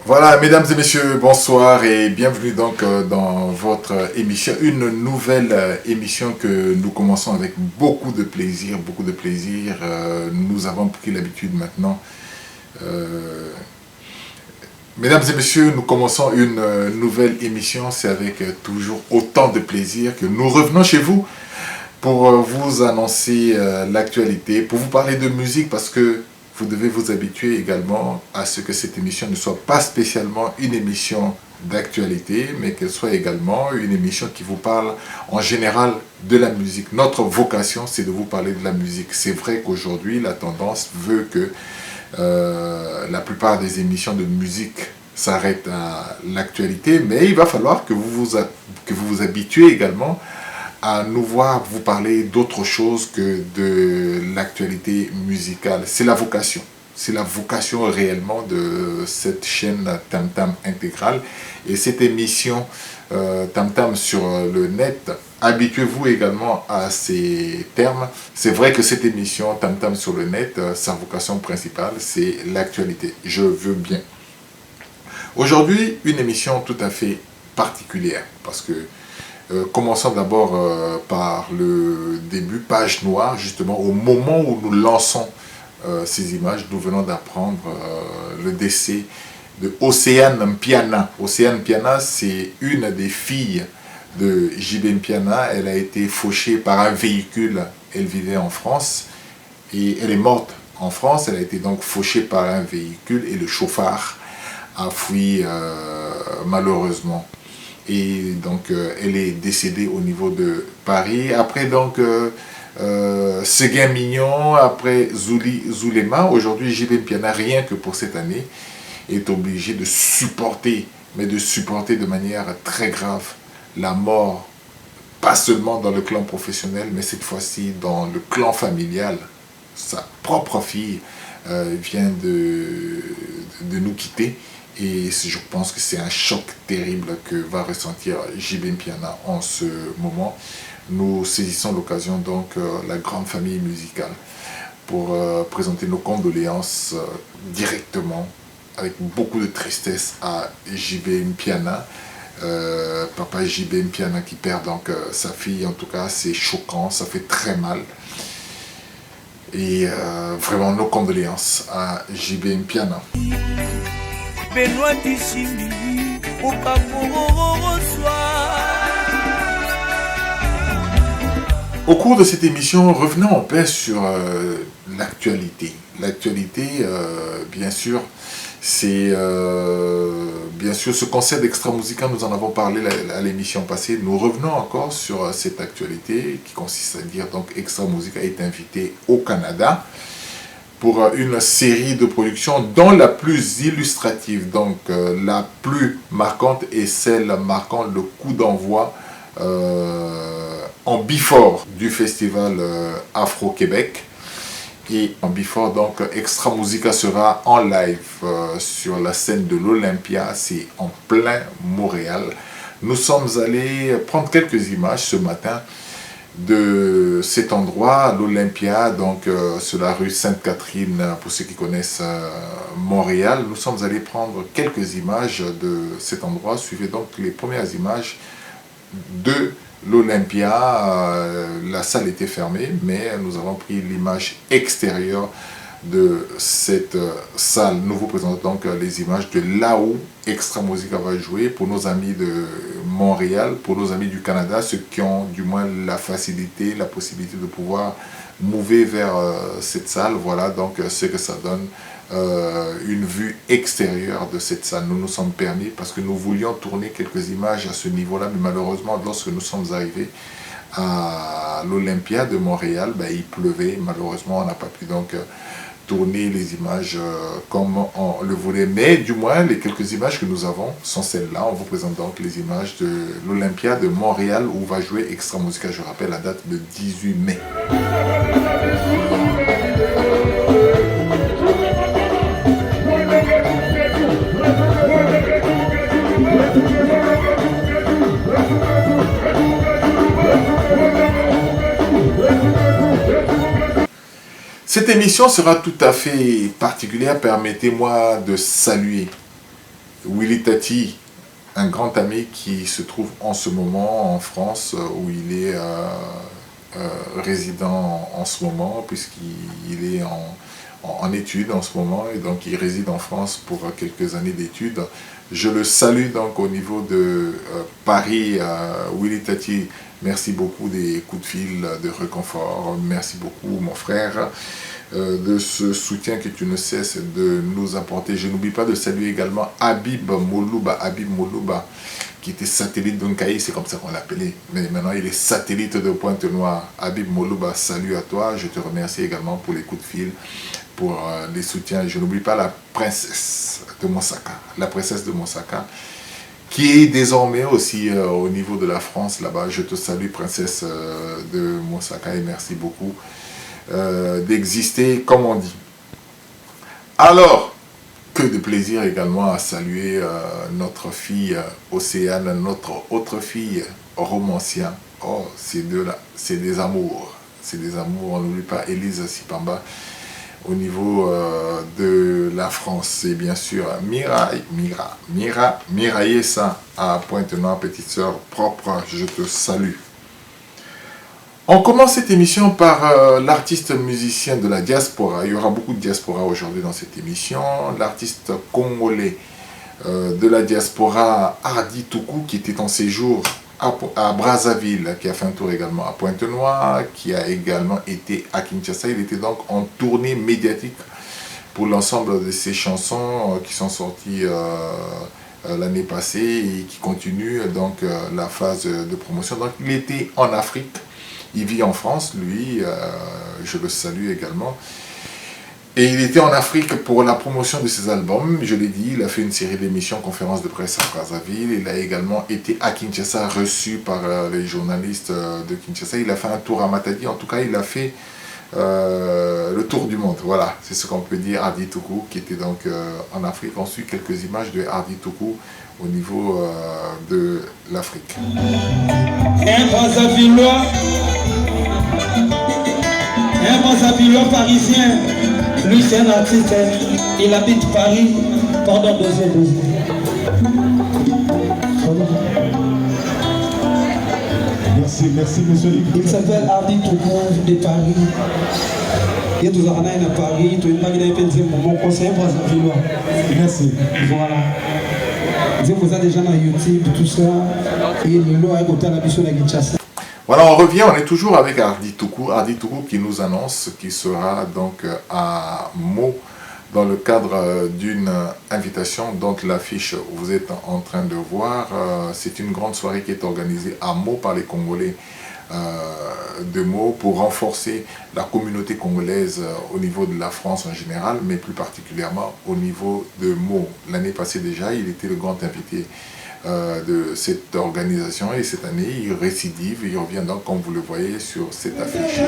Voilà, mesdames et messieurs, bonsoir et bienvenue donc dans votre émission, une nouvelle émission que nous commençons avec beaucoup de plaisir, beaucoup de plaisir. Nous avons pris l'habitude maintenant. Mesdames et messieurs, nous commençons une nouvelle émission, c'est avec toujours autant de plaisir que nous revenons chez vous pour vous annoncer l'actualité, pour vous parler de musique parce que vous devez vous habituer également à ce que cette émission ne soit pas spécialement une émission d'actualité, mais qu'elle soit également une émission qui vous parle en général de la musique. Notre vocation, c'est de vous parler de la musique. C'est vrai qu'aujourd'hui, la tendance veut que la plupart des émissions de musique s'arrêtent à l'actualité, mais il va falloir que vous vous habituez également à nous voir vous parler d'autre chose que de l'actualité musicale. C'est la vocation. C'est la vocation réellement de cette chaîne Tam Tam Intégrale. Et cette émission Tam Tam sur le net, habituez-vous également à ces termes. C'est vrai que cette émission Tam Tam sur le net, sa vocation principale, c'est l'actualité. Je veux bien. Aujourd'hui, une émission tout à fait particulière parce que commençons d'abord par le début, page noire, justement, au moment où nous lançons ces images, nous venons d'apprendre le décès de Océane Mpiana. Océane Mpiana, c'est une des filles de JB Mpiana. Elle a été fauchée par un véhicule, elle vivait en France, et elle est morte en France. Elle a été donc fauchée par un véhicule et le chauffard a fui malheureusement. Et donc, elle est décédée au niveau de Paris. Après, donc, Seguin Mignon, après Zulema. Aujourd'hui, JB Mpiana, rien que pour cette année, est obligé de supporter, mais de supporter de manière très grave, la mort, pas seulement dans le clan professionnel, mais cette fois-ci dans le clan familial. Sa propre fille vient de nous quitter. Et je pense que c'est un choc terrible que va ressentir JB Mpiana en ce moment. Nous saisissons l'occasion, donc, la grande famille musicale, pour présenter nos condoléances directement, avec beaucoup de tristesse, à JB Mpiana. Papa JB Mpiana qui perd donc sa fille, en tout cas, c'est choquant, ça fait très mal. Et vraiment, nos condoléances à JB Mpiana. Benoît Tichimbi, au Au cours de cette émission, revenons en paix sur l'actualité. L'actualité, bien sûr, c'est bien sûr ce concert d'extra musical, nous en avons parlé à l'émission passée. Nous revenons encore sur cette actualité qui consiste à dire donc Extra Musica est invité au Canada pour une série de productions dont la plus illustrative, donc la plus marquante est celle marquant le coup d'envoi en before du festival Afro-Québec. Et en before, donc, Extra Musica sera en live sur la scène de l'Olympia, c'est en plein Montréal. Nous sommes allés prendre quelques images ce matin de cet endroit, l'Olympia, donc sur la rue Sainte-Catherine, pour ceux qui connaissent Montréal. Nous sommes allés prendre quelques images de cet endroit. Suivez donc les premières images de l'Olympia. La salle était fermée, mais nous avons pris l'image extérieure de cette salle. Nous vous présentons donc les images de là où Extra Musica va jouer pour nos amis de Montréal, pour nos amis du Canada, ceux qui ont du moins la facilité, la possibilité de pouvoir mouver vers cette salle. Voilà donc ce que ça donne, une vue extérieure de cette salle. Nous nous sommes permis parce que nous voulions tourner quelques images à ce niveau-là, mais malheureusement lorsque nous sommes arrivés à l'Olympia de Montréal, il pleuvait. Malheureusement, on n'a pas pu donc tourner les images comme on le voulait. Mais du moins, les quelques images que nous avons sont celles-là. On vous présente donc les images de l'Olympia de Montréal où va jouer Extra Musica. Je rappelle la date, le 18 mai. Cette émission sera tout à fait particulière. Permettez-moi de saluer Willy Tati, un grand ami qui se trouve en ce moment en France, où il est résident en ce moment, puisqu'il est en études en ce moment, et donc il réside en France pour quelques années d'études. Je le salue donc au niveau de Paris, Willy Tati. Merci beaucoup des coups de fil de réconfort. Merci beaucoup mon frère de ce soutien que tu ne cesses de nous apporter. Je n'oublie pas de saluer également Habib Moulouba, qui était satellite d'Unkaï, c'est comme ça qu'on l'appelait. Mais maintenant il est satellite de Pointe-Noire. Habib Moulouba, salut à toi. Je te remercie également pour les coups de fil, pour les soutiens. Je n'oublie pas la princesse de Mosaka, qui est désormais aussi au niveau de la France là-bas. Je te salue, princesse de Mosaka, et merci beaucoup d'exister, comme on dit. Alors, que de plaisir également à saluer notre fille Océane, notre autre fille Romancia. Oh, ces deux-là, c'est des amours. C'est des amours. On n'oublie pas Élise Sipamba au niveau de la France. Et bien sûr, Miraïessa à Pointe-Noire, petite sœur propre, je te salue. On commence cette émission par l'artiste musicien de la diaspora. Il y aura beaucoup de diaspora aujourd'hui dans cette émission. L'artiste congolais de la diaspora, Hardy Toukou, qui était en séjour à Brazzaville, qui a fait un tour également à Pointe-Noire, qui a également été à Kinshasa. Il était donc en tournée médiatique pour l'ensemble de ses chansons qui sont sorties l'année passée et qui continuent donc la phase de promotion. Donc il était en Afrique. Il vit en France, lui, je le salue également. Et il était en Afrique pour la promotion de ses albums. Je l'ai dit, il a fait une série d'émissions, conférences de presse à Brazzaville. Il a également été à Kinshasa, reçu par les journalistes de Kinshasa. Il a fait un tour à Matadi. En tout cas, il a fait le tour du monde. Voilà, c'est ce qu'on peut dire. Hardy Toukou, qui était donc en Afrique. On suit quelques images de Hardy Toukou au niveau de l'Afrique. Un Brazzavillois parisien, lui c'est un artiste, il habite Paris pendant 2 ans. Merci monsieur. Il s'appelle Hardy Toukou de Paris. Il est toujours à Paris, il est mon conseiller Brazzavillois. Merci. Voilà. Vous avez déjà dans YouTube, tout ça, et il est à côté de la mission de Kinshasa. Voilà, on revient, on est toujours avec Hardy Toukou qui nous annonce qu'il sera donc à Meaux dans le cadre d'une invitation dont l'affiche vous êtes en train de voir. C'est une grande soirée qui est organisée à Meaux par les Congolais de Meaux pour renforcer la communauté congolaise au niveau de la France en général, mais plus particulièrement au niveau de Meaux. L'année passée déjà, il était le grand invité de cette organisation et cette année il récidive, il revient donc comme vous le voyez sur cette affiche.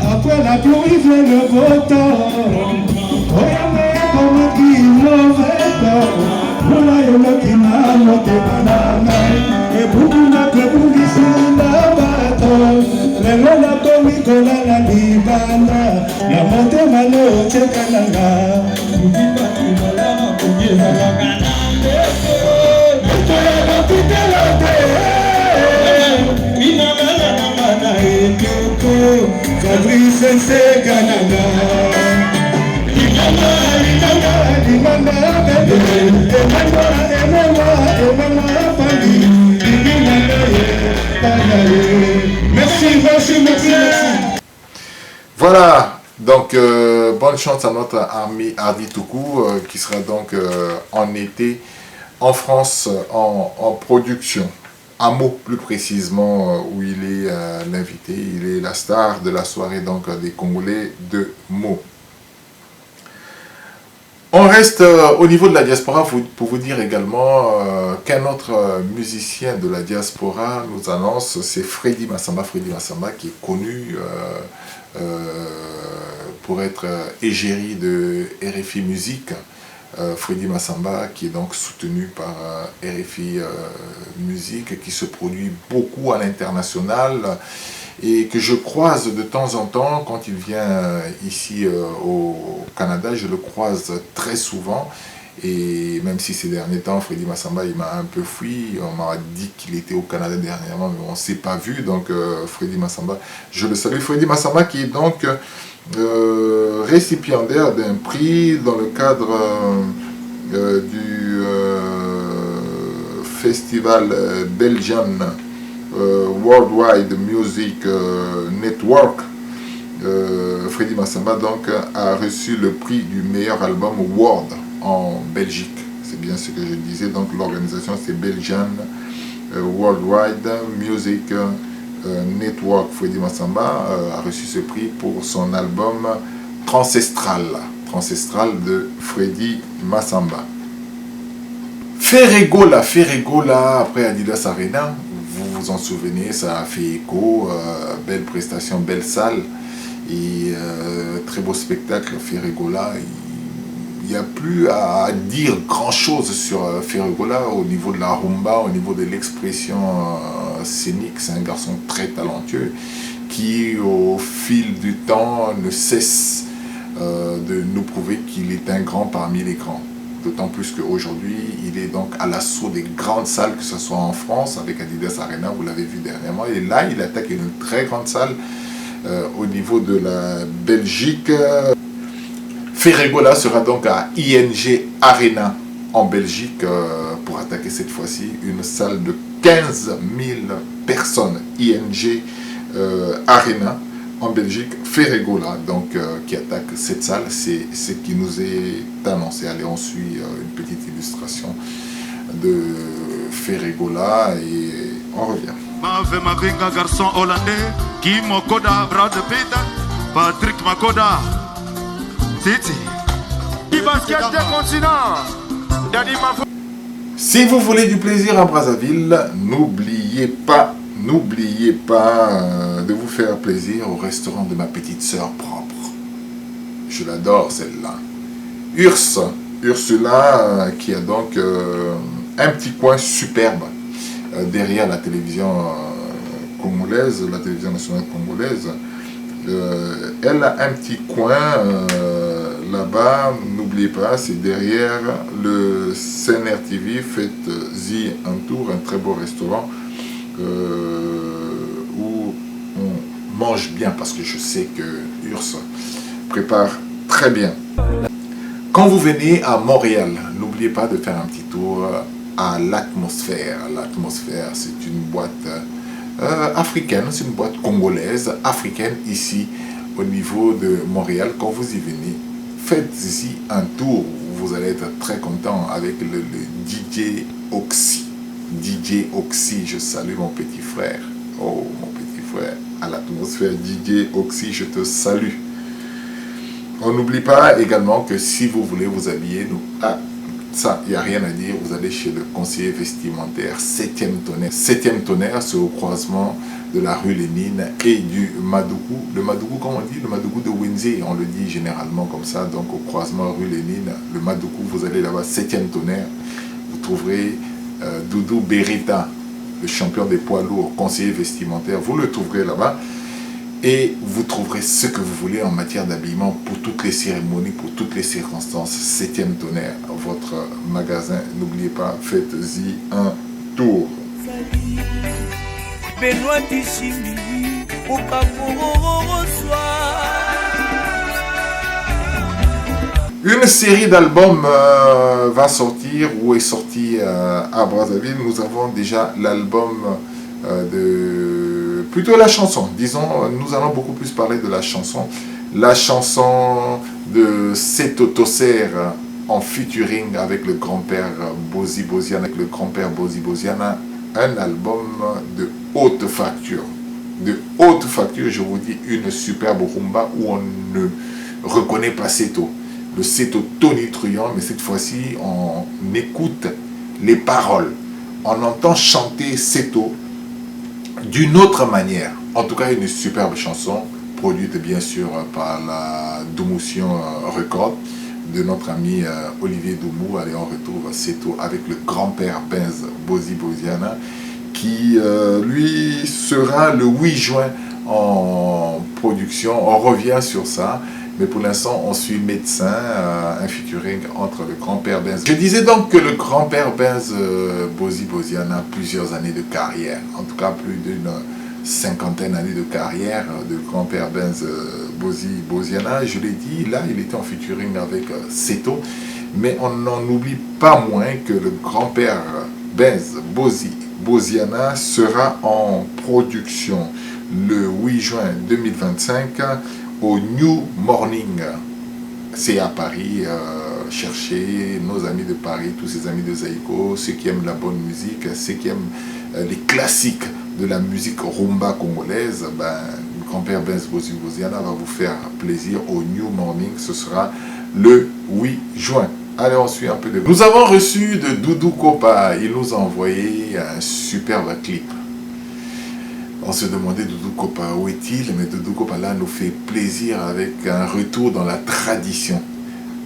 Après la pluie vient le beau temps. Merci. Voilà, donc bonne chance à notre ami Hardy Toukou qui sera donc en été en France en production. À Meaux plus précisément où il est l'invité, il est la star de la soirée donc des Congolais de Meaux. On reste au niveau de la diaspora pour vous dire également qu'un autre musicien de la diaspora nous annonce, c'est Freddy Massamba qui est connu pour être égérie de RFI Musique Freddy Massamba, qui est donc soutenu par RFI Musique, qui se produit beaucoup à l'international et que je croise de temps en temps quand il vient ici au Canada. Je le croise très souvent. Et même si ces derniers temps, Freddy Massamba, il m'a un peu fui, on m'a dit qu'il était au Canada dernièrement, mais on ne s'est pas vu. Donc Freddy Massamba, je le salue. Freddy Massamba qui est donc récipiendaire d'un prix dans le cadre du festival Belgian Worldwide Music Network. Freddy Massamba donc a reçu le prix du meilleur album World en Belgique. C'est bien ce que je disais. Donc l'organisation c'est Belgian Worldwide Music Network. Freddy Massamba a reçu ce prix pour son album Transestral de Freddy Massamba. Ferregola, après Adidas Arena, vous vous en souvenez, ça a fait écho, belle prestation, belle salle et très beau spectacle. Ferregola, il n'y a plus à dire grand chose sur Ferregola au niveau de la rumba, au niveau de l'expression scénique. C'est un garçon très talentueux qui au fil du temps ne cesse de nous prouver qu'il est un grand parmi les grands. D'autant plus qu'aujourd'hui, il est donc à l'assaut des grandes salles, que ce soit en France avec Adidas Arena, vous l'avez vu dernièrement. Et là, il attaque une très grande salle au niveau de la Belgique. Ferregola sera donc à ING Arena en Belgique pour attaquer cette fois-ci une salle de 15 000 personnes. ING Arena en Belgique, Ferregola donc qui attaque cette salle, c'est ce qui nous est annoncé. Allez, on suit une petite illustration de Ferregola et on revient. Mave Mavinga, garçon hollandais, qui Mokoda, Brad Peter, Patrick Makoda, Titi, qui basket des continents, Dani Mavo. Si vous voulez du plaisir à Brazzaville, n'oubliez pas de vous faire plaisir au restaurant de ma petite sœur propre. Je l'adore celle-là. Ursula, qui a donc un petit coin superbe derrière la télévision congolaise, la télévision nationale congolaise. Elle a un petit coin là-bas, n'oubliez pas, c'est derrière le CNR TV. Faites-y un tour, un très beau restaurant où on mange bien, parce que je sais que Urs prépare très bien. Quand vous venez à Montréal, n'oubliez pas de faire un petit tour à l'Atmosphère. L'Atmosphère, c'est une boîte africaine, c'est une boîte congolaise, africaine, ici au niveau de Montréal. Quand vous y venez, faites-y un tour, vous allez être très content avec le DJ Oxy. DJ Oxy, je salue mon petit frère. Oh, mon petit frère, à l'Atmosphère, DJ Oxy, je te salue. On n'oublie pas également que si vous voulez vous habiller, ça, il n'y a rien à dire, vous allez chez le conseiller vestimentaire 7e tonnerre. 7e tonnerre, c'est au croisement de la rue Lénine et du Madougou. Le Madougou, comment on dit? Le Madougou de Windsor, on le dit généralement comme ça. Donc au croisement rue Lénine, le Madougou, vous allez là-bas, 7e tonnerre. Vous trouverez Doudou Berita, le champion des poids lourds, conseiller vestimentaire. Vous le trouverez là-bas. Et vous trouverez ce que vous voulez en matière d'habillement pour toutes les cérémonies, pour toutes les circonstances. 7e tonnerre, votre magasin. N'oubliez pas, faites-y un tour. Benoît Tichimbi, une série d'albums va sortir ou est sortie à Brazzaville. Nous avons déjà l'album plutôt la chanson, disons, nous allons beaucoup plus parler de la chanson de Seto Tosser en featuring avec le grand-père Bozi Boziana, un album de haute facture, je vous dis, une superbe rumba où on ne reconnaît pas Seto, le Seto tonitruant, mais cette fois-ci on écoute les paroles, on entend chanter Seto d'une autre manière. En tout cas, une superbe chanson, produite bien sûr par la Domotion Record. de notre ami Olivier Doumou. Allez, on retrouve Seto avec le grand-père Benz Bozi Boziana qui lui sera le 8 juin en production. On revient sur ça, mais pour l'instant on suit médecin, un featuring entre le grand-père Benz. Je disais donc que le grand-père Benz Bozi Boziana a plusieurs années de carrière, en tout cas plus d'une cinquantaine d'années de carrière de grand-père Benz Bozi Boziana. Je l'ai dit, là il était en featuring avec Seto, mais on n'en oublie pas moins que le grand-père Benz Bozi Boziana sera en production le 8 juin 2025 au New Morning. C'est à Paris. Chercher nos amis de Paris, tous ces amis de Zaïko, ceux qui aiment la bonne musique, ceux qui aiment les classiques de la musique rumba congolaise. Le grand-père Benz Bozi Boziana va vous faire plaisir au New Morning. Ce sera le 8 juin. Allez, on suit un peu de... Nous avons reçu de Doudou Kopa. Il nous a envoyé un superbe clip. On se demandait Doudou Kopa, où est-il? Mais Doudou Kopa là nous fait plaisir avec un retour dans la tradition.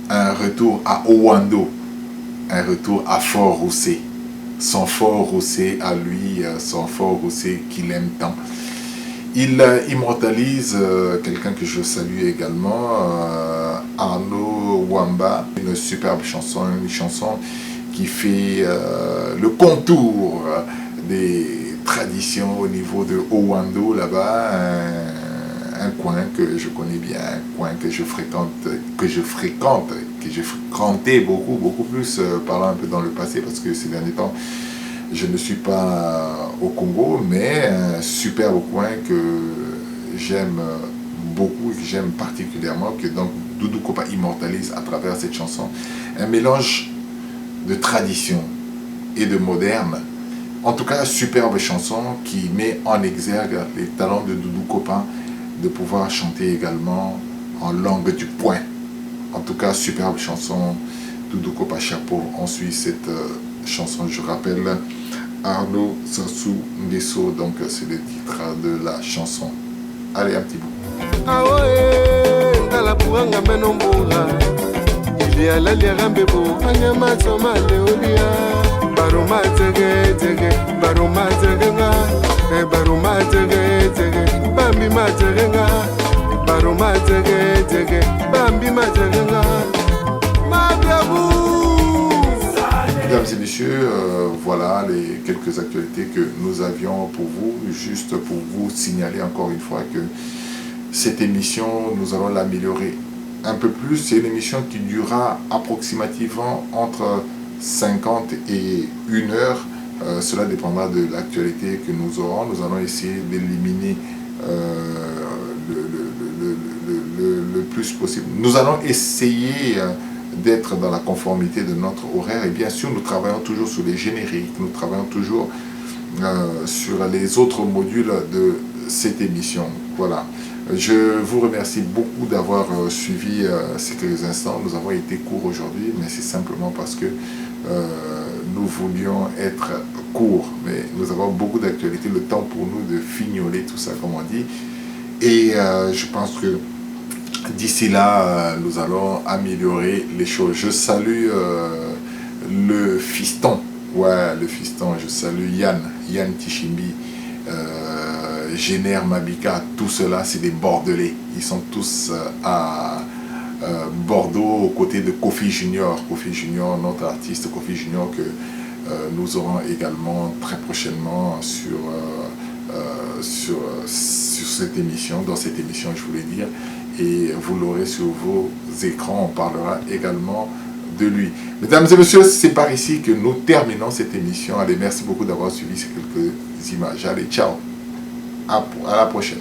Un retour à Owando. Un retour à Fort Roussé. Son Fort Roussé à lui, son Fort Roussé qu'il aime tant. Il immortalise quelqu'un que je salue également, Arnaud Wamba, une superbe chanson, une chanson qui fait le contour des traditions au niveau de Owando là-bas, un coin que je connais bien, un coin que je fréquentais beaucoup plus, parlant un peu dans le passé, parce que ces derniers temps, je ne suis pas au Congo, mais un superbe coin que j'aime beaucoup, que j'aime particulièrement, que donc Doudou Kopa immortalise à travers cette chanson. Un mélange de tradition et de moderne. En tout cas, superbe chanson qui met en exergue les talents de Doudou Kopa de pouvoir chanter également en langue du poing. En tout cas, superbe chanson, Doudou Kopa, chapeau. On suit cette chanson, je rappelle, Arnaud Sassou Nguesso, donc c'est le titre de la chanson. Allez, un petit bout. Ah ouais, dans la pouanga menombura, il y a la liarambebo, anyama soma leolia, baroma tege tege, baroma tegenga, baroma tege tege, bambi ma tegenga, baroma tege tege, bambi ma tegenga, ma biabou. Mesdames et messieurs, voilà les quelques actualités que nous avions pour vous, juste pour vous signaler encore une fois que cette émission, nous allons l'améliorer un peu plus. C'est une émission qui durera approximativement entre 50 et 1 heure. Cela dépendra de l'actualité que nous aurons. Nous allons essayer d'éliminer le plus possible. Nous allons essayer d'être dans la conformité de notre horaire, et bien sûr nous travaillons toujours sur les génériques, nous travaillons toujours sur les autres modules de cette émission. Voilà, je vous remercie beaucoup d'avoir suivi ces quelques instants. Nous avons été courts aujourd'hui, mais c'est simplement parce que nous voulions être courts, mais nous avons beaucoup d'actualités, le temps pour nous de fignoler tout ça comme on dit, et je pense que d'ici là, nous allons améliorer les choses. Je salue le fiston. Ouais, le fiston. Je salue Yann Tichimbi, Génère Mabika. Tout cela, c'est des Bordelais. Ils sont tous à Bordeaux, aux côtés de Kofi Junior. Kofi Junior, notre artiste Kofi Junior, que nous aurons également très prochainement sur cette émission, dans cette émission, je voulais dire. Et vous l'aurez sur vos écrans, on parlera également de lui. Mesdames et messieurs, c'est par ici que nous terminons cette émission. Allez, merci beaucoup d'avoir suivi ces quelques images. Allez, ciao, à la prochaine.